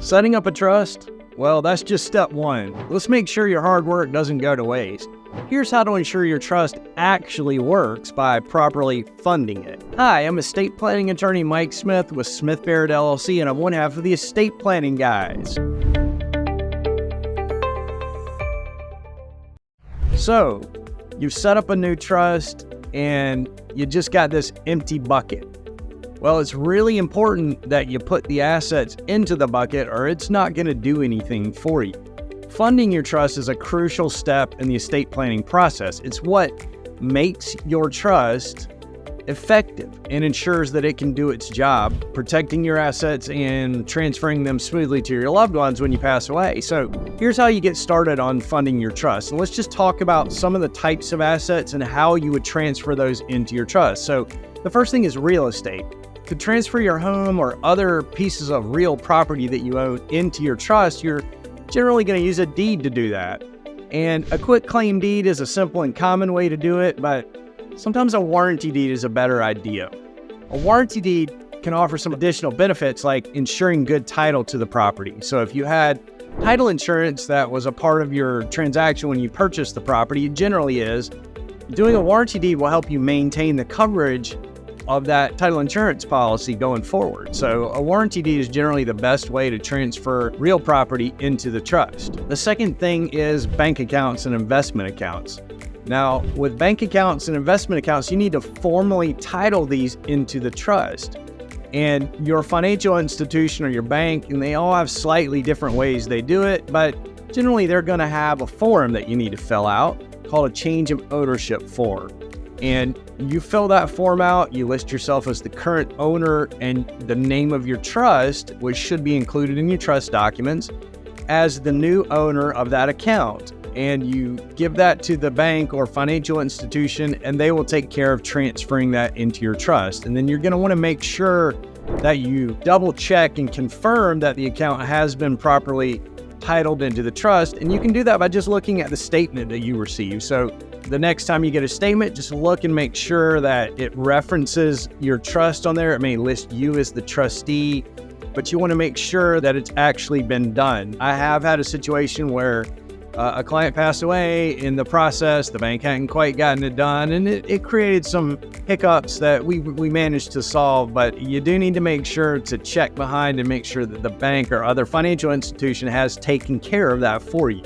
Setting up a trust? Well, that's just step one. Let's make sure your hard work doesn't go to waste. Here's how to ensure your trust actually works by properly funding it. Hi, I'm estate planning attorney Mike Smith with Smith Barid LLC, and I'm one half of the Estate Planning Guys. So, you've set up a new trust and you just got this empty bucket. Well, it's really important that you put the assets into the bucket or it's not going to do anything for you. Funding your trust is a crucial step in the estate planning process. It's what makes your trust effective and ensures that it can do its job, protecting your assets and transferring them smoothly to your loved ones when you pass away. So here's how you get started on funding your trust. And let's just talk about some of the types of assets and how you would transfer those into your trust. So the first thing is real estate. To transfer your home or other pieces of real property that you own into your trust, you're generally going to use a deed to do that. And a quitclaim deed is a simple and common way to do it, but sometimes a warranty deed is a better idea. A warranty deed can offer some additional benefits like ensuring good title to the property. So if you had title insurance that was a part of your transaction when you purchased the property, it generally is, doing a warranty deed will help you maintain the coverage of that title insurance policy going forward. So a warranty deed is generally the best way to transfer real property into the trust. The second thing is bank accounts and investment accounts. Now, with bank accounts and investment accounts, you need to formally title these into the trust. And your financial institution or your bank, and they all have slightly different ways they do it, but generally they're going to have a form that you need to fill out called a change of ownership form. And you fill that form out, you list yourself as the current owner and the name of your trust, which should be included in your trust documents, as the new owner of that account. And you give that to the bank or financial institution, and they will take care of transferring that into your trust. And then you're going to want to make sure that you double check and confirm that the account has been properly titled into the trust. And you can do that by just looking at the statement that you receive. So the next time you get a statement, just look and make sure that it references your trust on there. It may list you as the trustee, but you want to make sure that it's actually been done. I have had a situation where a client passed away in the process. The bank hadn't quite gotten it done, and it created some hiccups that we managed to solve. But you do need to make sure to check behind and make sure that the bank or other financial institution has taken care of that for you,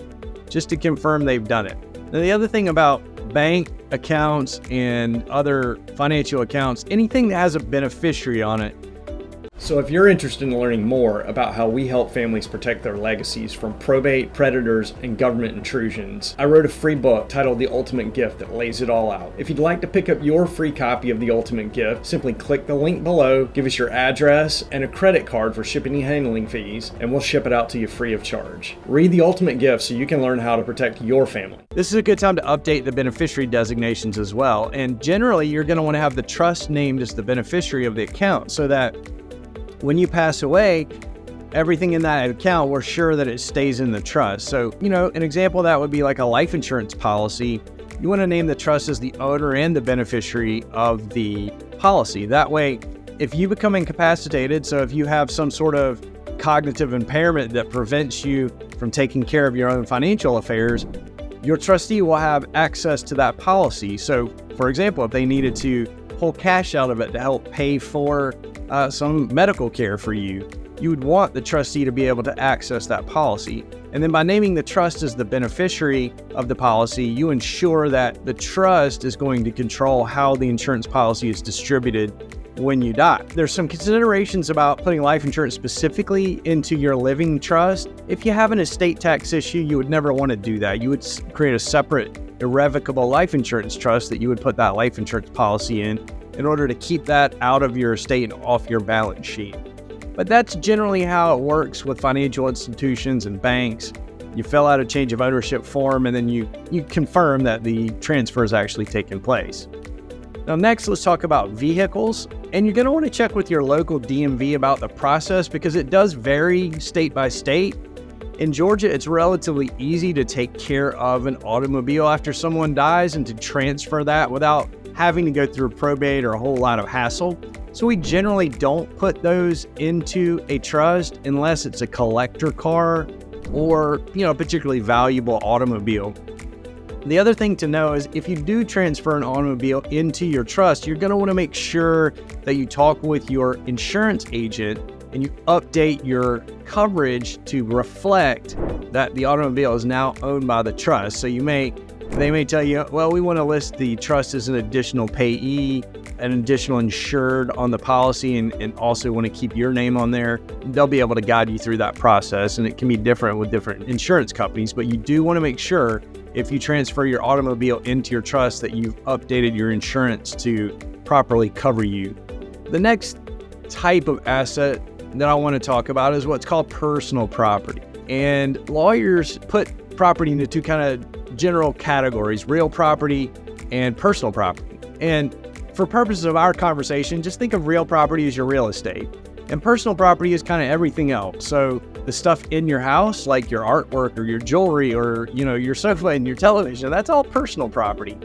just to confirm they've done it. Now, the other thing about bank accounts and other financial accounts, anything that has a beneficiary on it. So if you're interested in learning more about how we help families protect their legacies from probate, predators, and government intrusions, I wrote a free book titled The Ultimate Gift that lays it all out. If you'd like to pick up your free copy of The Ultimate Gift, simply click the link below, give us your address and a credit card for shipping and handling fees, and we'll ship it out to you free of charge. Read The Ultimate Gift so you can learn how to protect your family. This is a good time to update the beneficiary designations as well, and generally you're going to want to have the trust named as the beneficiary of the account so that when you pass away, everything in that account, we're sure that it stays in the trust. So, an example of that would be like a life insurance policy. You want to name the trust as the owner and the beneficiary of the policy. That way, if you become incapacitated, so if you have some sort of cognitive impairment that prevents you from taking care of your own financial affairs, your trustee will have access to that policy. So, for example, if they needed to pull cash out of it to help pay for some medical care for you, you would want the trustee to be able to access that policy. And then by naming the trust as the beneficiary of the policy, you ensure that the trust is going to control how the insurance policy is distributed when you die. There's some considerations about putting life insurance specifically into your living trust. If you have an estate tax issue, you would never want to do that. You would create a separate irrevocable life insurance trust that you would put that life insurance policy in order to keep that out of your estate and off your balance sheet. But that's generally how it works with financial institutions and banks. You fill out a change of ownership form and then you confirm that the transfer has actually taken place. Now next, let's talk about vehicles. And you're going to want to check with your local DMV about the process because it does vary state by state. In Georgia, it's relatively easy to take care of an automobile after someone dies and to transfer that without having to go through probate or a whole lot of hassle. So we generally don't put those into a trust unless it's a collector car or, a particularly valuable automobile. The other thing to know is if you do transfer an automobile into your trust, you're going to want to make sure that you talk with your insurance agent and you update your coverage to reflect that the automobile is now owned by the trust. So they may tell you, well, we want to list the trust as an additional payee, an additional insured on the policy, and also want to keep your name on there. They'll be able to guide you through that process, and it can be different with different insurance companies, but you do want to make sure if you transfer your automobile into your trust that you've updated your insurance to properly cover you. The next type of asset that I want to talk about is what's called personal property. And lawyers put property into two kind of general categories: real property and personal property. And for purposes of our conversation, just think of real property as your real estate. And personal property is kind of everything else. So the stuff in your house, like your artwork or your jewelry or, your sofa and your television, that's all personal property.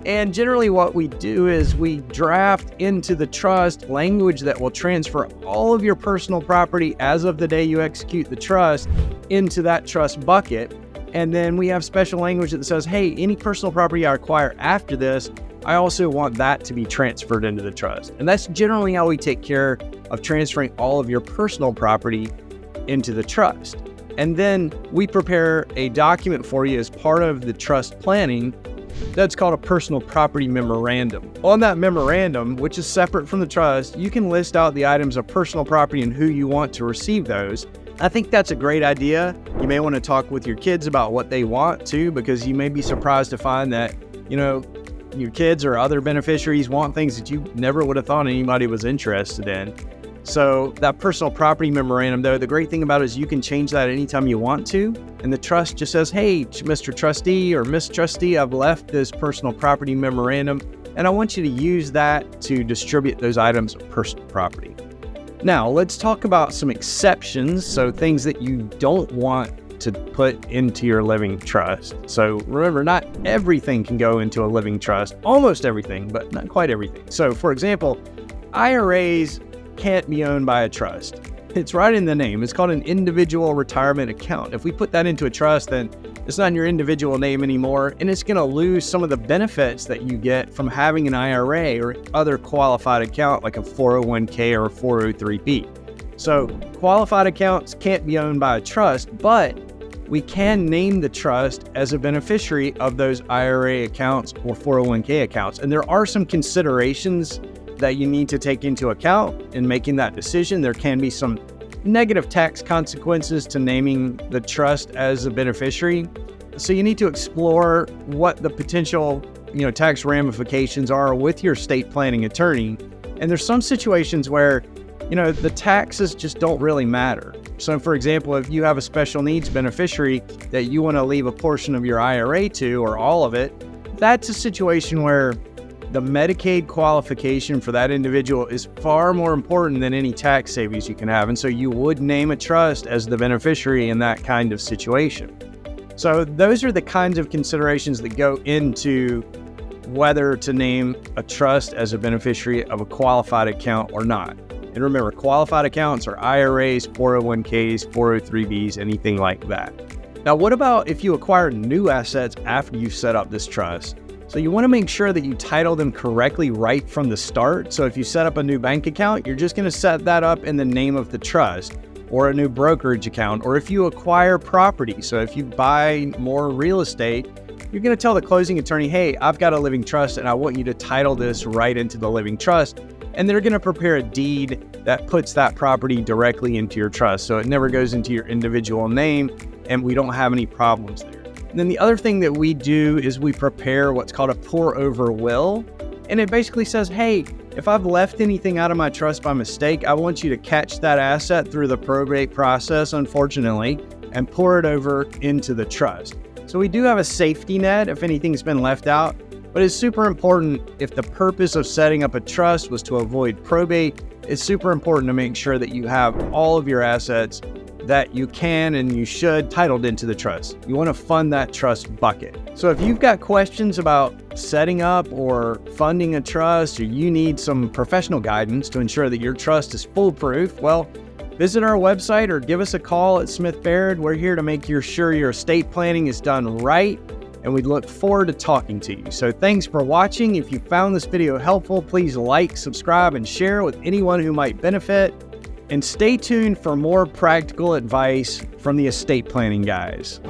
And generally what we do is we draft into the trust language that will transfer all of your personal property as of the day you execute the trust into that trust bucket. And then we have special language that says, hey, any personal property I acquire after this, I also want that to be transferred into the trust. And that's generally how we take care of transferring all of your personal property into the trust. And then we prepare a document for you as part of the trust planning that's called a personal property memorandum. On that memorandum, which is separate from the trust, you can list out the items of personal property and who you want to receive those. I think that's a great idea. You may want to talk with your kids about what they want too, because you may be surprised to find that, your kids or other beneficiaries want things that you never would have thought anybody was interested in. So that personal property memorandum, though, the great thing about it is you can change that anytime you want to. And the trust just says, hey, Mr. Trustee or Miss Trustee, I've left this personal property memorandum, and I want you to use that to distribute those items of personal property. Now, let's talk about some exceptions. So things that you don't want to put into your living trust. So remember, not everything can go into a living trust, almost everything, but not quite everything. So for example, IRAs can't be owned by a trust. It's right in the name. It's called an individual retirement account. If we put that into a trust, then it's not in your individual name anymore, and it's going to lose some of the benefits that you get from having an IRA or other qualified account like a 401k or a 403b. So qualified accounts can't be owned by a trust, but we can name the trust as a beneficiary of those IRA accounts or 401k accounts. And there are some considerations that you need to take into account in making that decision. There can be some negative tax consequences to naming the trust as a beneficiary. So you need to explore what the potential, tax ramifications are with your estate planning attorney. And there's some situations where, the taxes just don't really matter. So for example, if you have a special needs beneficiary that you want to leave a portion of your IRA to, or all of it, that's a situation where the Medicaid qualification for that individual is far more important than any tax savings you can have. And so you would name a trust as the beneficiary in that kind of situation. So those are the kinds of considerations that go into whether to name a trust as a beneficiary of a qualified account or not. And remember, qualified accounts are IRAs, 401ks, 403bs, anything like that. Now, what about if you acquire new assets after you set up this trust? So you want to make sure that you title them correctly right from the start. So if you set up a new bank account, you're just going to set that up in the name of the trust, or a new brokerage account, or if you acquire property. So if you buy more real estate, you're going to tell the closing attorney, hey, I've got a living trust and I want you to title this right into the living trust. And they're going to prepare a deed that puts that property directly into your trust. So it never goes into your individual name and we don't have any problems there. And then the other thing that we do is we prepare what's called a pour over will. And it basically says, hey, if I've left anything out of my trust by mistake, I want you to catch that asset through the probate process, unfortunately, and pour it over into the trust. So we do have a safety net if anything's been left out, but it's super important if the purpose of setting up a trust was to avoid probate, it's super important to make sure that you have all of your assets that you can and you should titled into the trust. You want to fund that trust bucket. So if you've got questions about setting up or funding a trust, or you need some professional guidance to ensure that your trust is foolproof, well, visit our website or give us a call at Smith Barid. We're here to make sure your estate planning is done right, and we look forward to talking to you. So thanks for watching. If you found this video helpful, please like, subscribe, and share with anyone who might benefit. And stay tuned for more practical advice from the estate planning guys.